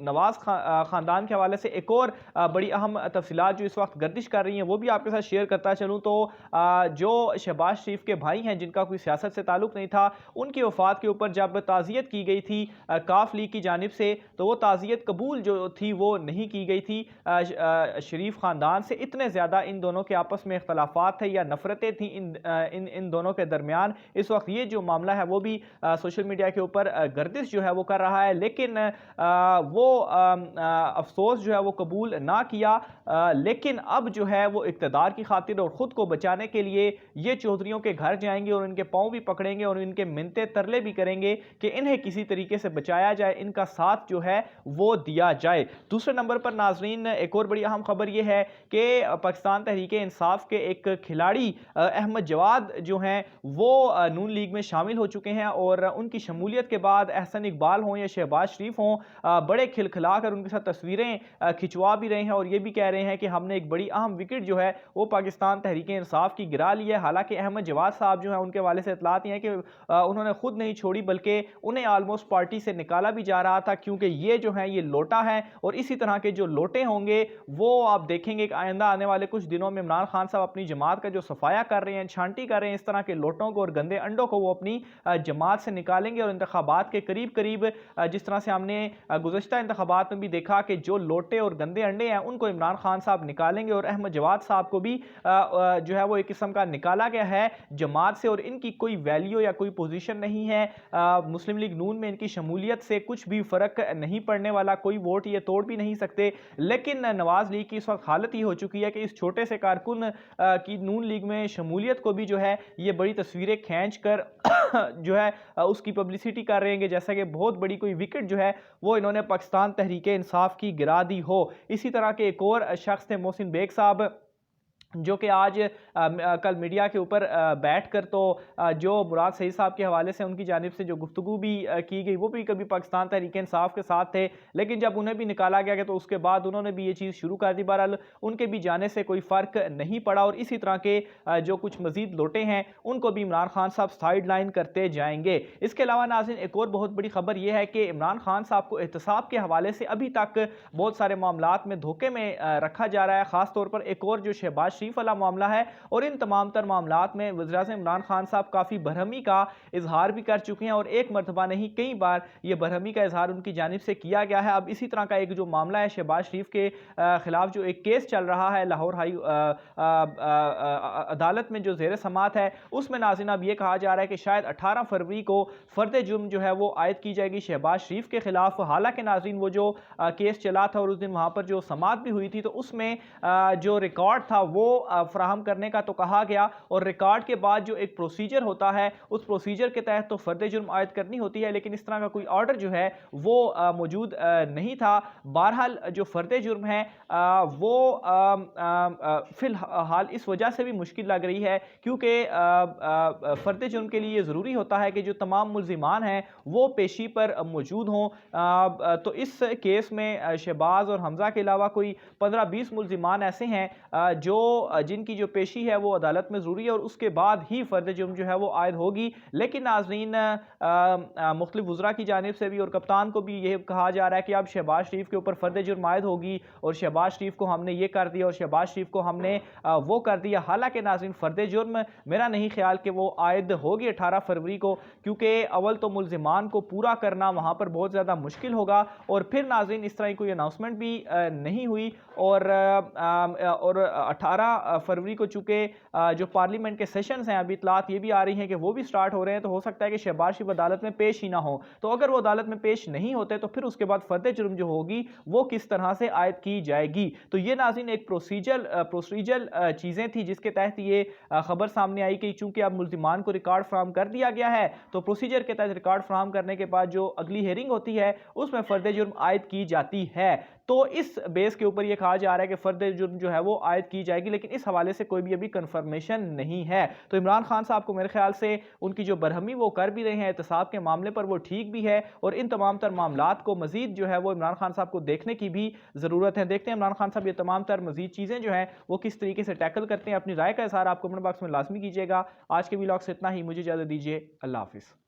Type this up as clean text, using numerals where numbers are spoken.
نواز خاندان کے حوالے سے ایک اور بڑی اہم تفصیلات جو اس وقت گردش کر رہی ہیں وہ بھی آپ کے ساتھ شیئر کرتا چلوں تو جو شہباز شریف کے بھائی ہیں جن کا کوئی سیاست سے تعلق نہیں تھا، ان کی وفات کے اوپر جب تعزیت کی گئی تھی کاف لیگ کی جانب سے، تو وہ تعزیت قبول جو تھی وہ نہیں کی گئی تھی۔ شریف خاندان سے اتنے زیادہ ان دونوں کے آپس میں اختلافات تھے یا نفرتیں تھیں ان دونوں کے درمیان۔ اس وقت یہ جو معاملہ ہے وہ بھی سوشل میڈیا کے اوپر گردش جو ہے وہ کر رہا ہے، لیکن وہ افسوس جو ہے وہ قبول نہ کیا، لیکن اب جو ہے وہ اقتدار کی خاطر اور خود کو بچانے کے لیے یہ چودھریوں کے گھر جائیں گے اور ان کے پاؤں بھی پکڑیں گے اور ان کے منتیں ترلے بھی کریں گے کہ انہیں کسی طریقے سے بچایا جائے، ان کا ساتھ جو ہے وہ دیا جائے۔ دوسرے نمبر پر ناظرین ایک اور بڑی اہم خبر یہ ہے کہ پاکستان تحریک انصاف کے ایک کھلاڑی احمد جواد جو ہیں وہ نون لیگ میں شامل ہو چکے ہیں، اور ان کی شمولیت کے بعد احسن اقبال ہوں یا شہباز شریف ہوں بڑے کھلکھلا کر ان کے ساتھ تصویریں کھچوا بھی رہے ہیں اور یہ بھی کہہ رہے ہیں کہ ہم نے ایک بڑی اہم وکٹ جو ہے وہ پاکستان تحریک انصاف کی گرا لی ہے۔ حالانکہ احمد جواد صاحب جو ہیں ان کے والے سے اطلاعات یہ ہیں کہ انہوں نے خود نہیں چھوڑی بلکہ انہیں آلموسٹ پارٹی سے نکالا بھی جا رہا تھا، کیونکہ یہ جو ہیں یہ لوٹا ہے اور اسی طرح کے جو لوٹے ہوں گے وہ آپ دیکھیں گے کہ آئندہ آنے والے کچھ دنوں میں عمران خان صاحب اپنی جماعت کا جو صفایا کر رہے ہیں، چھانٹی کر رہے ہیں، اس طرح کے لوٹوں کو اور گندے انڈوں کو وہ اپنی جماعت سے نکالیں گے اور انتخابات کے قریب جس طرح سے ہم نے گزشتہ انتخابات میں بھی دیکھا کہ جو لوٹے اور گندے انڈے ہیں ان کو عمران خان صاحب نکالیں گے، اور احمد جواد صاحب کو بھی جو ہے وہ ایک قسم کا نکالا گیا ہے جماعت سے اور ان کی کوئی ویلیو یا کوئی پوزیشن نہیں ہے۔ مسلم لیگ نون میں ان کی شمولیت سے کچھ بھی فرق نہیں پڑنے والا، کوئی ووٹ یہ توڑ بھی نہیں سکتے، لیکن نواز لیگ کی اس وقت حالت یہ ہو چکی ہے کہ اس چھوٹے سے کارکن کی نون لیگ میں شمولیت کو بھی جو ہے یہ بڑی تصویریں کھینچ کر جو ہے اس کی پبلسٹی کر رہے ہیں جیسا کہ بہت بڑی کوئی وکٹ جو ہے وہ انہوں نے پاکستان تحریک انصاف کی گرا دی ہو۔ اسی طرح کے ایک اور شخص تھے محسن بیگ صاحب، جو کہ آج کل میڈیا کے اوپر بیٹھ کر تو جو مراد سعید صاحب کے حوالے سے ان کی جانب سے جو گفتگو بھی کی گئی وہ بھی کبھی پاکستان تحریک انصاف کے ساتھ تھے، لیکن جب انہیں بھی نکالا گیا کہ تو اس کے بعد انہوں نے بھی یہ چیز شروع کر دی۔ بہرحال ان کے بھی جانے سے کوئی فرق نہیں پڑا، اور اسی طرح کے جو کچھ مزید لوٹے ہیں ان کو بھی عمران خان صاحب سائیڈ لائن کرتے جائیں گے۔ اس کے علاوہ ناظرین ایک اور بہت بڑی خبر یہ ہے کہ عمران خان صاحب کو احتساب کے حوالے سے ابھی تک بہت سارے معاملات میں دھوکے میں رکھا جا رہا ہے، خاص طور پر ایک اور جو شہباز شریف والا معاملہ ہے، اور ان تمام تر معاملات میں وزیر اعظم عمران خان صاحب کافی برہمی کا اظہار بھی کر چکے ہیں، اور ایک مرتبہ نہیں کئی بار یہ برہمی کا اظہار ان کی جانب سے کیا گیا ہے۔ اب اسی طرح کا ایک جو معاملہ ہے شہباز شریف کے خلاف جو ایک کیس چل رہا ہے لاہور ہائی عدالت میں جو زیر سماعت ہے، اس میں ناظرین اب یہ کہا جا رہا ہے کہ شاید 18 فروری کو فرد جرم جو ہے وہ عائد کی جائے گی شہباز شریف کے خلاف۔ حالانکہ ناظرین وہ جو کیس چلا تھا اور اس دن وہاں پر جو سماعت بھی ہوئی تھی تو اس میں جو ریکارڈ تھا وہ فراہم کرنے کا تو کہا گیا، اور ریکارڈ کے بعد جو ایک پروسیجر ہوتا ہے اس پروسیجر کے تحت تو فرد جرم عائد کرنی ہوتی ہے، لیکن اس طرح کا کوئی آرڈر جو ہے وہ موجود نہیں تھا۔ بہرحال جو فرد جرم ہے وہ فی الحال اس وجہ سے بھی مشکل لگ رہی ہے کیونکہ فرد جرم کے لیے یہ ضروری ہوتا ہے کہ جو تمام ملزمان ہیں وہ پیشی پر موجود ہوں، تو اس کیس میں شہباز اور حمزہ کے علاوہ کوئی 15-20 ملزمان ایسے ہیں جو جن کی جو پیشی ہے وہ عدالت میں ضروری ہے، اور اس کے بعد ہی فرد جرم جو ہے وہ عائد ہوگی۔ لیکن ناظرین مختلف وزراء کی جانب سے بھی اور کپتان کو بھی یہ کہا جا رہا ہے کہ اب شہباز شریف کے اوپر فرد جرم عائد ہوگی اور شہباز شریف کو ہم نے یہ کر دیا اور شہباز شریف کو ہم نے وہ کر دیا۔ حالانکہ ناظرین فرد جرم میرا نہیں خیال کہ وہ عائد ہوگی 18 فروری کو، کیونکہ اول تو ملزمان کو پورا کرنا وہاں پر بہت زیادہ مشکل ہوگا، اور پھر ناظرین اس طرح کوئی اناؤنسمنٹ بھی نہیں ہوئی، اور 18 فروری کو چونکہ جو پارلیمنٹ کے سیشنز ہیں ابھی اطلاعات یہ بھی آ رہی ہیں کہ وہ بھی سٹارٹ ہو رہے ہیں، تو ہو سکتا ہے کہ شہباز شریف عدالت میں پیش ہی نہ ہو۔ تو اگر وہ عدالت میں پیش نہیں ہوتے تو پھر اس کے بعد فرد جرم جو ہوگی وہ کس طرح سے عائد کی جائے گی۔ تو یہ ناظرین ایک پروسیجرل چیزیں تھی جس کے تحت یہ خبر سامنے آئی کہ چونکہ اب ملزمان کو ریکارڈ فراہم کر دیا گیا ہے تو پروسیجر کے تحت ریکارڈ فراہم کرنے کے بعد جو اگلی ہیئرنگ ہوتی ہے اس میں فرد جرم عائد کی جاتی ہے۔ تو اس بیس کے اوپر یہ کہا جا رہا ہے کہ فرد جرم جو ہے وہ عائد کی جائے گی، لیکن اس حوالے سے کوئی بھی ابھی کنفرمیشن نہیں ہے۔ تو عمران خان صاحب کو میرے خیال سے ان کی جو برہمی وہ کر بھی رہے ہیں احتساب کے معاملے پر وہ ٹھیک بھی ہے، اور ان تمام تر معاملات کو مزید جو ہے وہ عمران خان صاحب کو دیکھنے کی بھی ضرورت ہے۔ دیکھتے ہیں عمران خان صاحب یہ تمام تر مزید چیزیں جو ہیں وہ کس طریقے سے ٹیکل کرتے ہیں۔ اپنی رائے کا اظہار آپ کمنٹ باکس میں لازمی کیجیے گا۔ آج کے ویلاگ سے اتنا ہی، مجھے اجازت دیجیے، اللہ حافظ۔